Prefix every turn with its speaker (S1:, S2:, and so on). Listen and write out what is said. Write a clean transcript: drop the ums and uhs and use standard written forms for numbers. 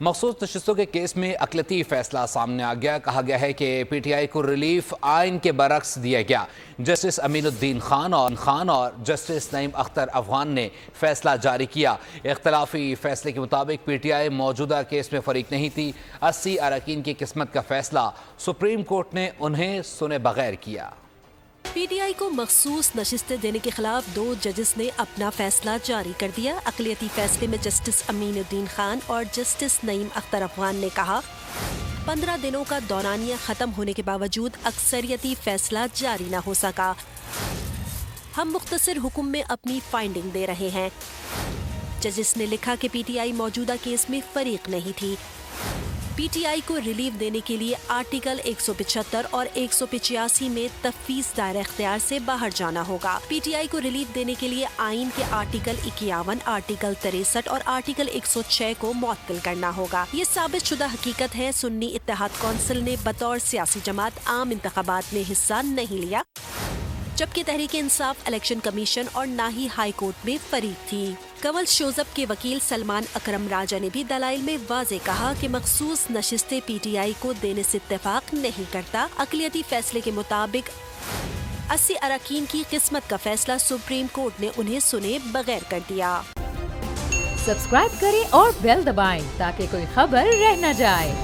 S1: مخصوص نشستوں کے کیس میں اقلیتی فیصلہ سامنے آ گیا۔ کہا گیا ہے کہ پی ٹی آئی کو ریلیف آئین کے برعکس دیا گیا۔ جسٹس امین الدین خان اور جسٹس نعیم اختر افغان نے فیصلہ جاری کیا۔ اختلافی فیصلے کے مطابق پی ٹی آئی موجودہ کیس میں فریق نہیں تھی۔ 80 اراکین کی قسمت کا فیصلہ سپریم کورٹ نے انہیں سنے بغیر کیا۔
S2: پی ٹی آئی کو مخصوص نشستیں دینے کے خلاف 2 ججز نے اپنا فیصلہ جاری کر دیا۔ اقلیتی فیصلے میں جسٹس امین الدین خان اور جسٹس نعیم اختر افغان نے کہا 15 دنوں کا دورانیہ ختم ہونے کے باوجود اکثریتی فیصلہ جاری نہ ہو سکا۔ ہم مختصر حکم میں اپنی فائنڈنگ دے رہے ہیں۔ ججز نے لکھا کہ پی ٹی آئی موجودہ کیس میں فریق نہیں تھی۔ پی ٹی آئی کو ریلیف دینے کے لیے آرٹیکل 175 اور 185 میں تفویض دائرہ اختیار سے باہر جانا ہوگا۔ پی ٹی آئی کو ریلیف دینے کے لیے آئین کے آرٹیکل 51، آرٹیکل 63 اور آرٹیکل 106 کو معطل کرنا ہوگا۔ یہ ثابت شدہ حقیقت ہے سنی اتحاد کونسل نے بطور سیاسی جماعت عام انتخابات میں حصہ نہیں لیا، جبکہ تحریک انصاف الیکشن کمیشن اور نہ ہی ہائی کورٹ میں فریق تھی۔ کنول شوزب کے وکیل سلمان اکرم راجہ نے بھی دلائل میں واضح کہا کہ مخصوص نشستیں پی ٹی آئی کو دینے سے اتفاق نہیں کرتا۔ اقلیتی فیصلے کے مطابق 80 اراکین کی قسمت کا فیصلہ سپریم کورٹ نے انہیں سنے بغیر کر دیا۔
S3: سبسکرائب کریں اور بیل دبائیں تاکہ کوئی خبر رہ نہ جائے۔